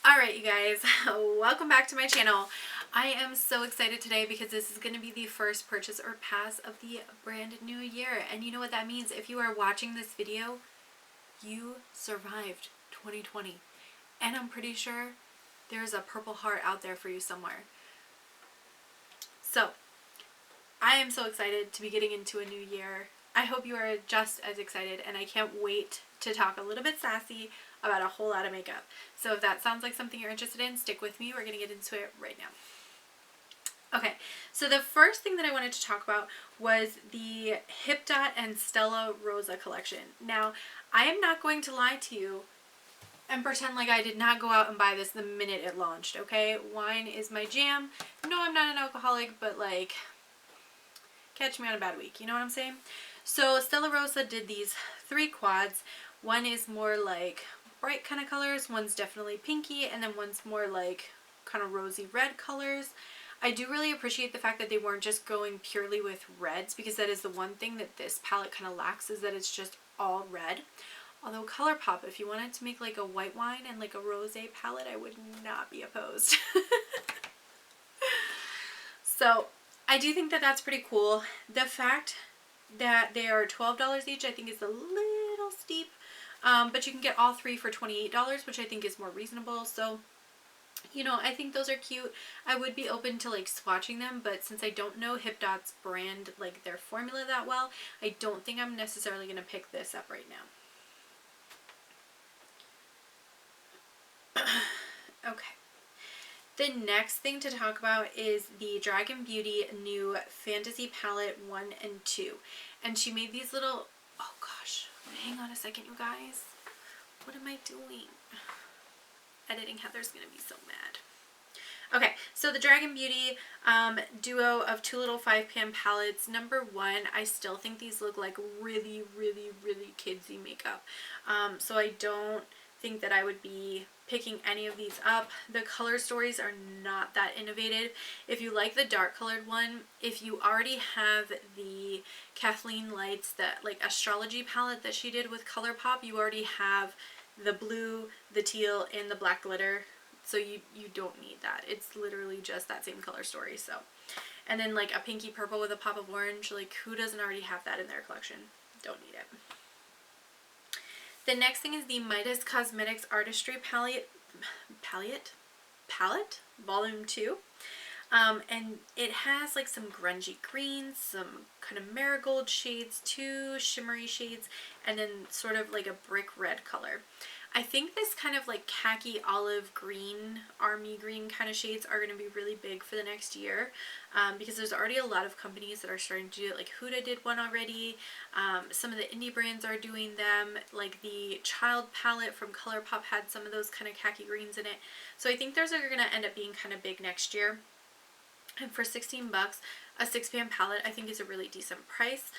Alright you guys, welcome back to my channel. I am so excited today because this is going to be the first purchase or pass of the brand new year. And you know what that means? If you are watching this video, you survived 2020. And I'm pretty sure there's a purple heart out there for you somewhere. So, I am so excited to be getting into a new year. I hope you are just as excited, and I can't wait to talk a little bit sassy about a whole lot of makeup. So if that sounds like something you're interested in, stick with me. We're going to get into it right now. Okay, so the first thing that I wanted to talk about was the Hip Dot and Stella Rosa collection. Now, I am not going to lie to you and pretend like I did not go out and buy this the minute it launched, okay? Wine is my jam. No, I'm not an alcoholic, but like, catch me on a bad week, you know what I'm saying? So Stella Rosa did these 3 quads. One is more like bright kind of colors, one's definitely pinky, and then one's more like kind of rosy red colors. I do really appreciate the fact that they weren't just going purely with reds, because that is the one thing that this palette kind of lacks, is that it's just all red. Although ColourPop, if you wanted to make like a white wine and like a rosé palette, I would not be opposed. So I do think that that's pretty cool. The fact that they are $12 each I think is a little steep, but you can get all 3 for $28, which I think is more reasonable. So, you know, I think those are cute. I would be open to like swatching them, but since I don't know Hip Dot's brand, like their formula that well, I don't think I'm necessarily going to pick this up right now. Okay. The next thing to talk about is the Dragon Beauty new Fantasy Palette 1 and 2. And she made these little, oh gosh, hang on a second you guys. What am I doing? Editing Heather's gonna be so mad. Okay, so the Dragon Beauty duo of 2 little 5-pan palettes. Number 1, I still think these look like really, really, really kidsy makeup. So I don't think that I would be picking any of these up. The color stories are not that innovative. If you like the dark colored one, if you already have the Kathleen Lights, that like astrology palette that she did with ColourPop, you already have the blue, the teal, and the black glitter. So you don't need that. It's literally just that same color story. So, and then like a pinky purple with a pop of orange, like who doesn't already have that in their collection? Don't need it. The next thing is the Midas Cosmetics Artistry Palette, Volume 2. And it has like some grungy greens, some kind of marigold shades, 2 shimmery shades, and then sort of like a brick red color. I think this kind of like khaki olive green, army green kind of shades are going to be really big for the next year, because there's already a lot of companies that are starting to do it. Like Huda did one already. Some of the indie brands are doing them. Like the Child palette from ColourPop had some of those kind of khaki greens in it. So I think those are going to end up being kind of big next year. And for 16 bucks, a 6-pan palette I think is a really decent price.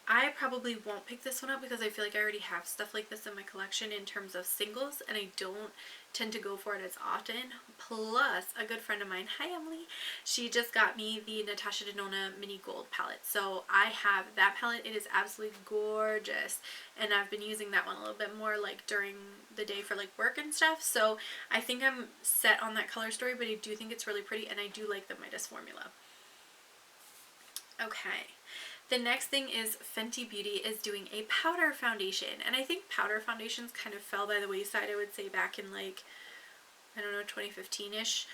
I probably won't pick this one up because I feel like I already have stuff like this in my collection in terms of singles, and I don't tend to go for it as often. Plus, a good friend of mine, hi Emily, she just got me the Natasha Denona Mini Gold palette. So I have that palette. It is absolutely gorgeous, and I've been using that one a little bit more like during the day for like work and stuff. So I think I'm set on that color story, but I do think it's really pretty, and I do like the Midas formula. Okay. The next thing is Fenty Beauty is doing a powder foundation, and I think powder foundations kind of fell by the wayside, I would say, back in like, I don't know, 2015-ish,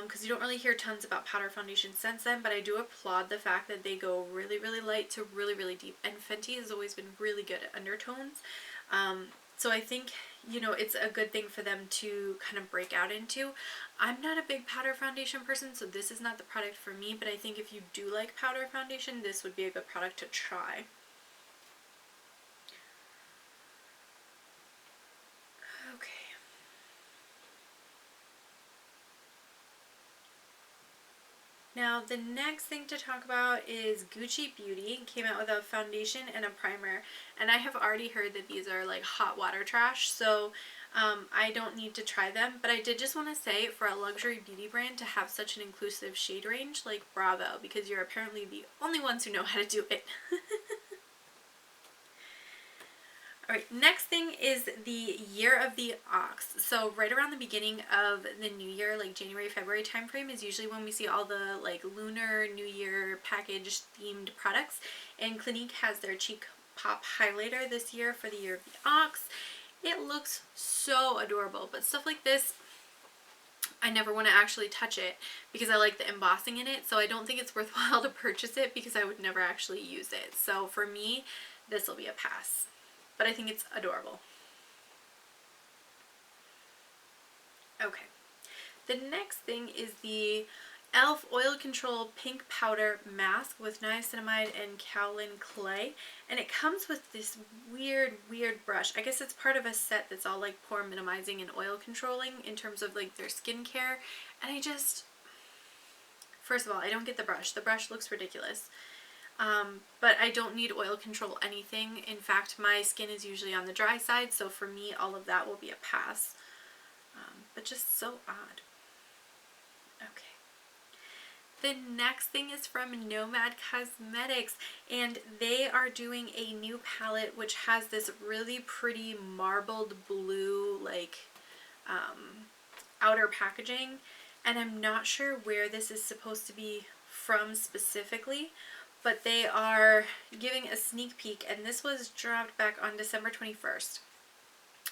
because you don't really hear tons about powder foundation since then, but I do applaud the fact that they go really, really light to really, really deep, and Fenty has always been really good at undertones. So I think, you know, it's a good thing for them to kind of break out into. I'm not a big powder foundation person, so this is not the product for me, but I think if you do like powder foundation, this would be a good product to try. Okay. Now, the next thing to talk about is Gucci Beauty. Came out with a foundation and a primer, and I have already heard that these are like hot water trash, so I don't need to try them. But I did just want to say, for a luxury beauty brand to have such an inclusive shade range, like bravo, because you're apparently the only ones who know how to do it. Alright, next thing is the Year of the Ox. So right around the beginning of the new year, like January, February time frame is usually when we see all the like lunar new year package themed products. And Clinique has their Cheek Pop highlighter this year for the Year of the Ox. It looks so adorable, but stuff like this, I never want to actually touch it because I like the embossing in it, so I don't think it's worthwhile to purchase it because I would never actually use it. So for me, this will be a pass. But I think it's adorable. Okay. The next thing is the e.l.f. Oil Control Pink Powder Mask with Niacinamide and Kaolin Clay. And it comes with this weird brush. I guess it's part of a set that's all like pore minimizing and oil controlling in terms of like their skincare. And I just, first of all, I don't get the brush. The brush looks ridiculous. But I don't need oil control anything. In fact, my skin is usually on the dry side, so for me all of that will be a pass. But just so odd. Okay. The next thing is from Nomad Cosmetics, and they are doing a new palette which has this really pretty marbled blue like outer packaging, and I'm not sure where this is supposed to be from specifically, but they are giving a sneak peek, and this was dropped back on December 21st.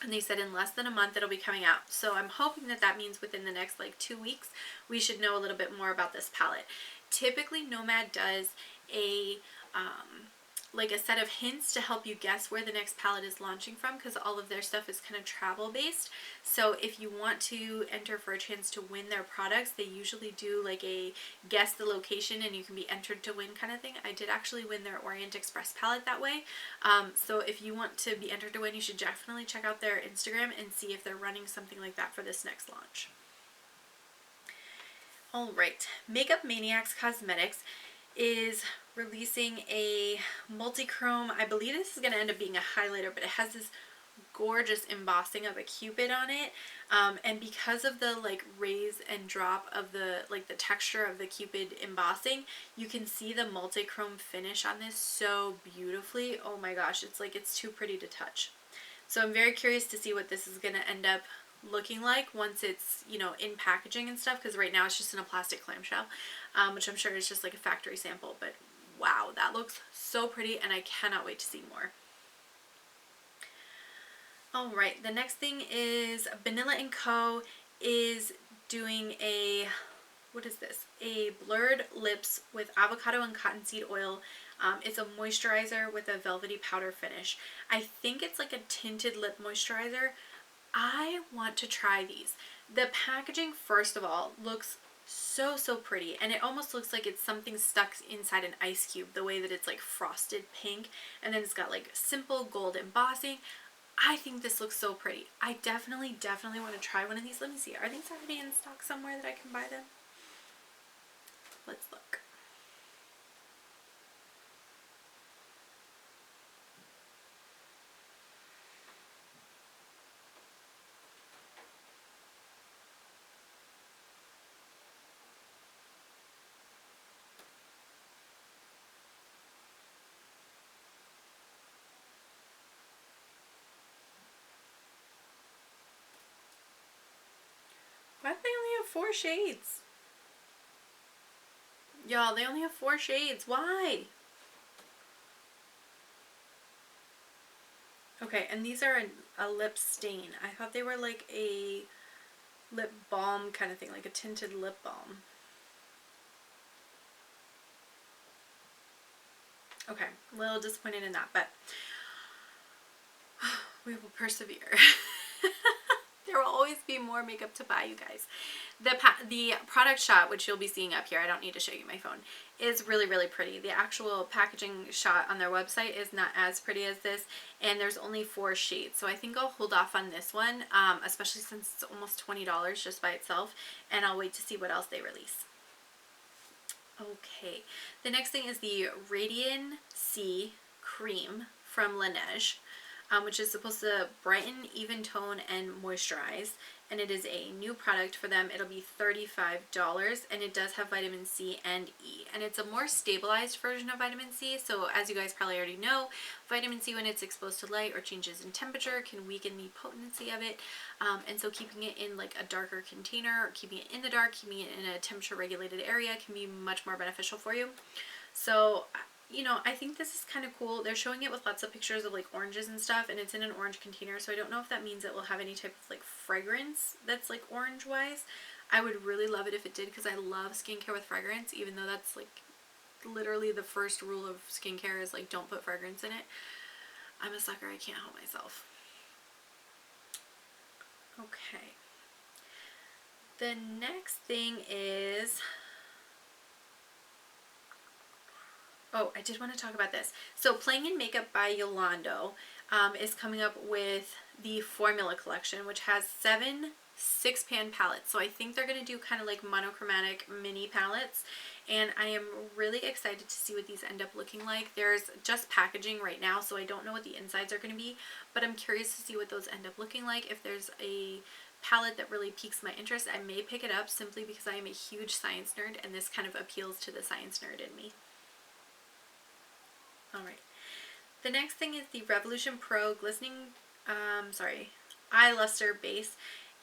And they said in less than a month it'll be coming out. So I'm hoping that that means within the next like 2 weeks we should know a little bit more about this palette. Typically Nomad does a like a set of hints to help you guess where the next palette is launching from, because all of their stuff is kind of travel based. So if you want to enter for a chance to win their products, they usually do like a guess the location and you can be entered to win kind of thing. I did actually win their Orient Express palette that way. So if you want to be entered to win, you should definitely check out their Instagram and see if they're running something like that for this next launch. Alright, Makeup Maniacs Cosmetics is releasing a multi-chrome. I believe this is going to end up being a highlighter, but it has this gorgeous embossing of a cupid on it, and because of the like raise and drop of the like the texture of the cupid embossing, you can see the multi-chrome finish on this so beautifully. Oh my gosh, it's like it's too pretty to touch. So I'm very curious to see what this is going to end up looking like once it's, you know, in packaging and stuff, because right now it's just in a plastic clamshell, which I'm sure is just like a factory sample. But wow, that looks so pretty and I cannot wait to see more. Alright, the next thing is Vanilla & Co. is doing a, what is this? A blurred lips with avocado and cottonseed oil. It's a moisturizer with a velvety powder finish. I think it's like a tinted lip moisturizer. I want to try these. The packaging, first of all, looks so pretty, and it almost looks like it's something stuck inside an ice cube, the way that it's like frosted pink, and then it's got like simple gold embossing. I think this looks so pretty. I definitely want to try one of these. Let me see, are these already in stock somewhere that I can buy them? Let's look. Why do they only have 4 shades? Y'all, they only have 4 shades. Why? Okay, and these are a lip stain. I thought they were like a lip balm kind of thing, like a tinted lip balm. Okay, a little disappointed in that, but we will persevere. There will always be more makeup to buy, you guys. The product shot, which you'll be seeing up here, I don't need to show you my phone, is really pretty. The actual packaging shot on their website is not as pretty as this, and there's only 4 shades. So I think I'll hold off on this one, especially since it's almost $20 just by itself, and I'll wait to see what else they release. Okay, the next thing is the Radian C Cream from Laneige, which is supposed to brighten, even tone, and moisturize. and it is a new product for them. It'll be $35, and it does have vitamin C and E, and it's a more stabilized version of vitamin C. So as you guys probably already know, vitamin C, when it's exposed to light or changes in temperature, can weaken the potency of it, and so keeping it in like a darker container, or keeping it in the dark, keeping it in a temperature regulated area can be much more beneficial for you. So, you know, I think this is kind of cool. They're showing it with lots of pictures of like oranges and stuff, and it's in an orange container, so I don't know if that means it will have any type of like fragrance that's like orange wise. I would really love it if it did, because I love skincare with fragrance, even though that's like literally the first rule of skincare is like don't put fragrance in it. I'm a sucker, I can't help myself. Okay. The next thing is, oh, I did want to talk about this. So Playing in Makeup by Yolando is coming up with the Formula collection, which has 7 6-pan palettes. So I think they're going to do kind of like monochromatic mini palettes, and I am really excited to see what these end up looking like. There's just packaging right now, so I don't know what the insides are going to be, but I'm curious to see what those end up looking like. If there's a palette that really piques my interest, I may pick it up, simply because I am a huge science nerd, and this kind of appeals to the science nerd in me. Alright, the next thing is the Revolution Pro Glistening, Eye Luster Base,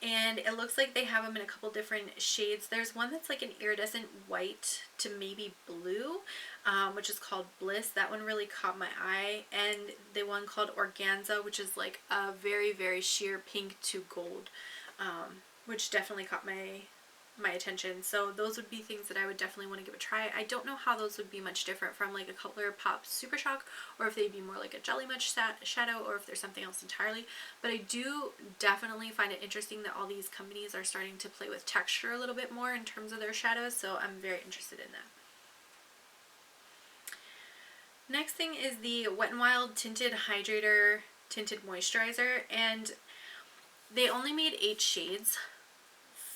and it looks like they have them in a couple different shades. There's one that's like an iridescent white to maybe blue, which is called Bliss. That one really caught my eye, and the one called Organza, which is like a very, very sheer pink to gold, which definitely caught my attention. So those would be things that I would definitely want to give a try. I don't know how those would be much different from like a ColourPop Super Shock, or if they'd be more like a Jelly Much shadow, or if there's something else entirely. But I do definitely find it interesting that all these companies are starting to play with texture a little bit more in terms of their shadows, so I'm very interested in that. Next thing is the Wet n Wild Tinted Hydrator Tinted Moisturizer, and they only made 8 shades.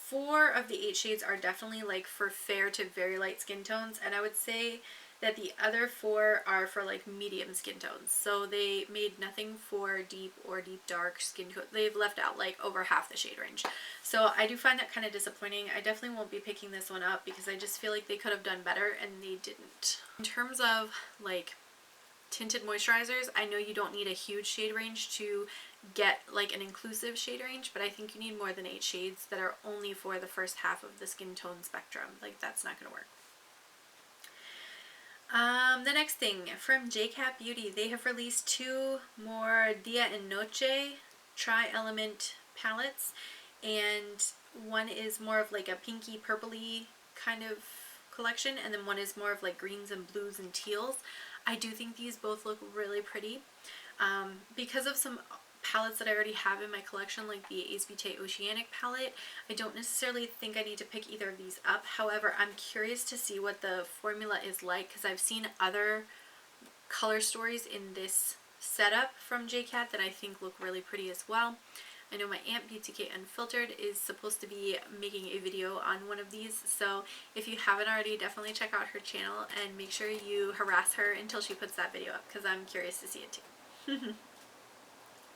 4 of the 8 shades are definitely like for fair to very light skin tones, and I would say that the other 4 are for like medium skin tones. So they made nothing for deep or deep dark skin tone. They've left out like over half the shade range. So I do find that kind of disappointing. I definitely won't be picking this one up, because I just feel like they could have done better and they didn't. In terms of like tinted moisturizers, I know you don't need a huge shade range to get like an inclusive shade range, but I think you need more than 8 shades that are only for the first half of the skin tone spectrum. Like, that's not going to work. The next thing from JCat Beauty, they have released 2 more Dia and Noche Tri-Element palettes, and one is more of like a pinky purpley kind of collection, and then one is more of like greens and blues and teals. I do think these both look really pretty. Because of some palettes that I already have in my collection, like the Ace Beauté Oceanic palette, I don't necessarily think I need to pick either of these up. However, I'm curious to see what the formula is like, because I've seen other color stories in this setup from JCat that I think look really pretty as well. I know my aunt BTK Unfiltered is supposed to be making a video on one of these, so if you haven't already, definitely check out her channel and make sure you harass her until she puts that video up, because I'm curious to see it too.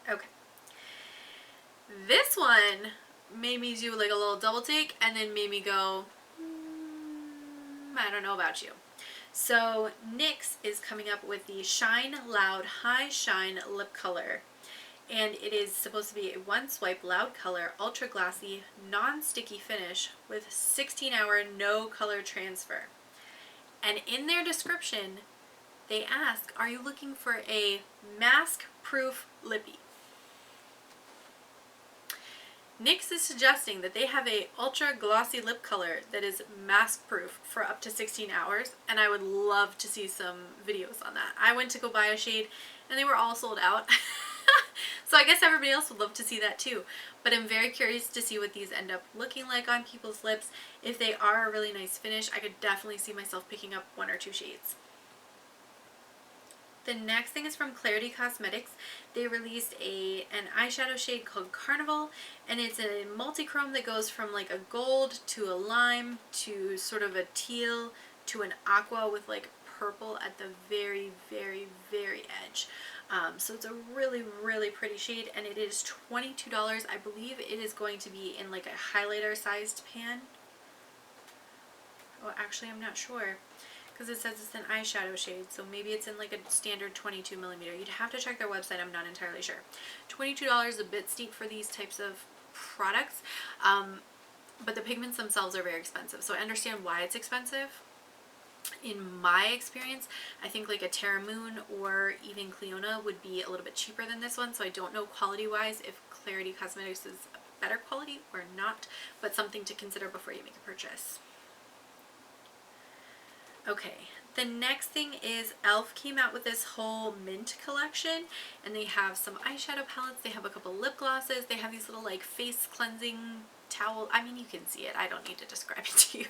Okay. This one made me do like a little double take, and then made me go, I don't know about you. So NYX is coming up with the Shine Loud High Shine Lip Color. And it is supposed to be a 1-swipe loud color, ultra glossy, non-sticky finish with 16-hour no color transfer. And in their description, they ask, are you looking for a mask-proof lippy? NYX is suggesting that they have a ultra glossy lip color that is mask proof for up to 16 hours, and I would love to see some videos on that. I went to go buy a shade and they were all sold out. So I guess everybody else would love to see that too. But I'm very curious to see what these end up looking like on people's lips. If they are a really nice finish, I could definitely see myself picking up 1 or 2 shades. The next thing is from Clarity Cosmetics. They released an eyeshadow shade called Carnival, and it's a multi-chrome that goes from like a gold to a lime to sort of a teal to an aqua with like purple at the very, very, very edge. So it's a really, really pretty shade, and it is $22. I believe it is going to be in like a highlighter sized pan. Oh, actually, I'm not sure, because it says it's an eyeshadow shade, so maybe it's in like a standard 22 millimeter. You'd have to check their website, I'm not entirely sure. $22 is a bit steep for these types of products, but the pigments themselves are very expensive, so I understand why it's expensive. In my experience, I think like a Terra Moon or even Cleona would be a little bit cheaper than this one, so I don't know quality wise if Clarity Cosmetics is better quality or not, but something to consider before you make a purchase. Okay, the next thing is e.l.f. came out with this whole mint collection, and they have some eyeshadow palettes, they have a couple lip glosses, they have these little like face cleansing towel. I mean, you can see it, I don't need to describe it to you.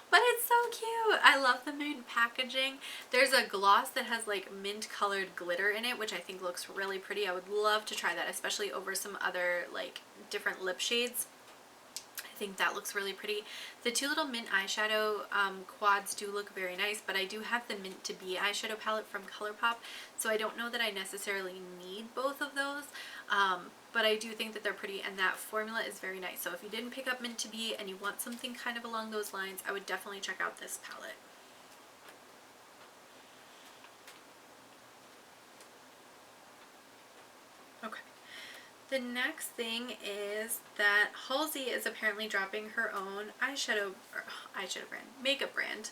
But it's so cute. I love the mint packaging. There's a gloss that has like mint colored glitter in it, which I think looks really pretty. I would love to try that, especially over some other like different lip shades. I think that looks really pretty. The two little mint eyeshadow quads do look very nice, but I do have the Mint to Be eyeshadow palette from ColourPop, so I don't know that I necessarily need both of those, but I do think that they're pretty, and that formula is very nice. So if you didn't pick up Mint to Be and you want something kind of along those lines, I would definitely check out this palette. Okay. The next thing is that Halsey is apparently dropping her own makeup brand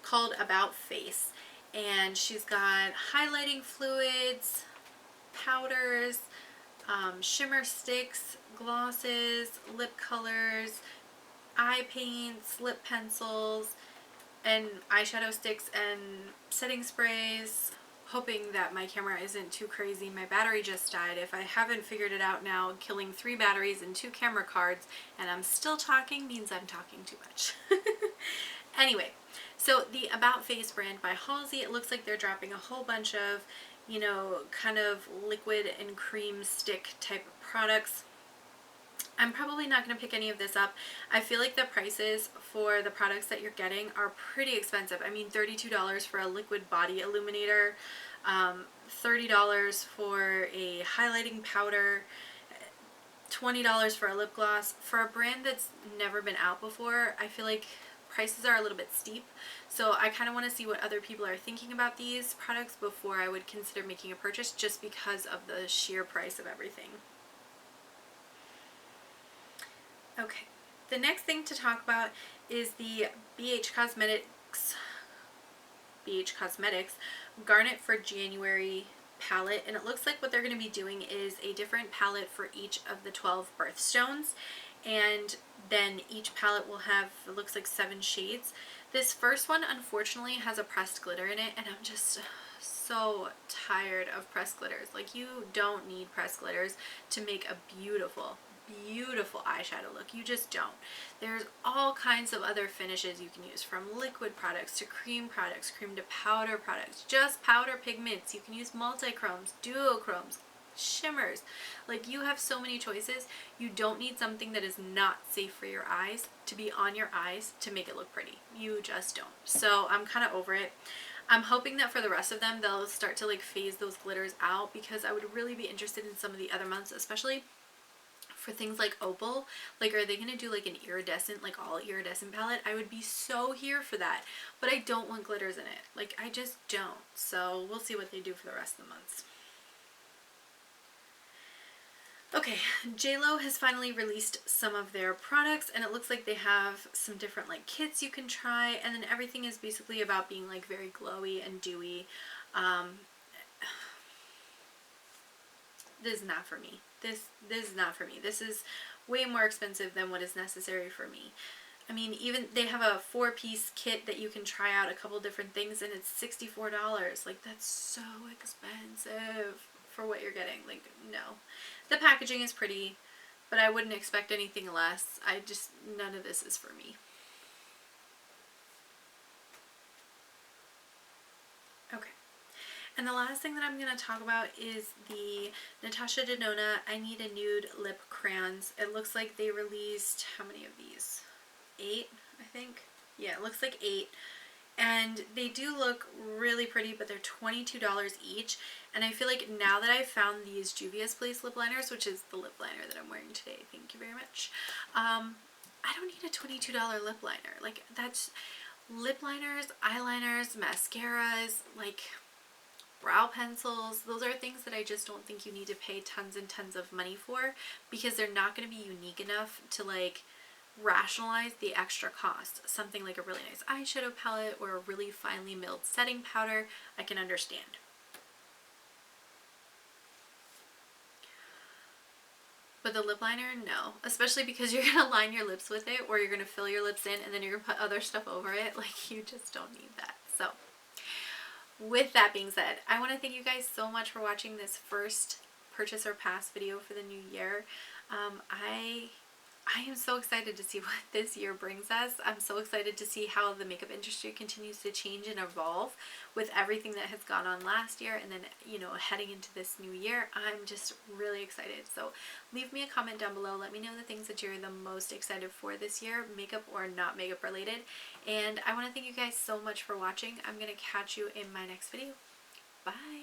called About Face, and she's got highlighting fluids, powders, shimmer sticks, glosses, lip colors, eye paints, lip pencils, and eyeshadow sticks and setting sprays. Hoping that my camera isn't too crazy. My battery just died. If I haven't figured it out now, killing 3 batteries and 2 camera cards and I'm still talking means I'm talking too much. Anyway, so the About Face brand by Halsey, it looks like they're dropping a whole bunch of, you know, kind of liquid and cream stick type of products. I'm probably not going to pick any of this up. I feel like the prices for the products that you're getting are pretty expensive. I mean, $32 for a liquid body illuminator, $30 for a highlighting powder, $20 for a lip gloss. For a brand that's never been out before, I feel like prices are a little bit steep. So I kind of want to see what other people are thinking about these products before I would consider making a purchase, just because of the sheer price of everything. Okay, the next thing to talk about is the BH Cosmetics Garnet for January palette, and it looks like what they're going to be doing is a different palette for each of the 12 birthstones, and then each palette will have, it looks like 7 shades. This first one unfortunately has a pressed glitter in it, and I'm just so tired of pressed glitters. Like, you don't need pressed glitters to make a beautiful eyeshadow look. You just don't. There's all kinds of other finishes you can use, from liquid products to cream products, cream to powder products, just powder pigments. You can use multi-chromes, duochromes, shimmers. Like, you have so many choices. You don't need something that is not safe for your eyes to be on your eyes to make it look pretty. You just don't. So I'm kind of over it. I'm hoping that for the rest of them they'll start to like phase those glitters out, because I would really be interested in some of the other months, especially for things like Opal. Like, are they going to do like an iridescent, like all iridescent palette? I would be so here for that, but I don't want glitters in it. Like, I just don't. So we'll see what they do for the rest of the months. Okay, JLo has finally released some of their products, and it looks like they have some different like kits you can try, and then everything is basically about being like very glowy and dewy. This is not for me. This is not for me. This is way more expensive than what is necessary for me. I mean, even they have a 4-piece kit that you can try out a couple different things, and it's $64. Like, that's so expensive for what you're getting. Like, no. The packaging is pretty, but I wouldn't expect anything less. None of this is for me. Okay. And the last thing that I'm going to talk about is the Natasha Denona I Need a Nude Lip Crayons. It looks like they released, how many of these? 8, I think? Yeah, it looks like 8. And they do look really pretty, but they're $22 each. And I feel like now that I've found these Juvia's Place lip liners, which is the lip liner that I'm wearing today, thank you very much, I don't need a $22 lip liner. Like, that's lip liners, eyeliners, mascaras, like brow pencils. Those are things that I just don't think you need to pay tons and tons of money for, because they're not going to be unique enough to like rationalize the extra cost. Something like a really nice eyeshadow palette or a really finely milled setting powder, I can understand. But the lip liner, no. Especially because you're going to line your lips with it, or you're going to fill your lips in and then you're going to put other stuff over it. Like, you just don't need that. So, with that being said, I want to thank you guys so much for watching this first purchase or pass video for the new year. I am so excited to see what this year brings us. I'm so excited to see how the makeup industry continues to change and evolve with everything that has gone on last year, and then, you know, heading into this new year. I'm just really excited. So leave me a comment down below. Let me know the things that you're the most excited for this year, makeup or not makeup related. And I want to thank you guys so much for watching. I'm going to catch you in my next video. Bye!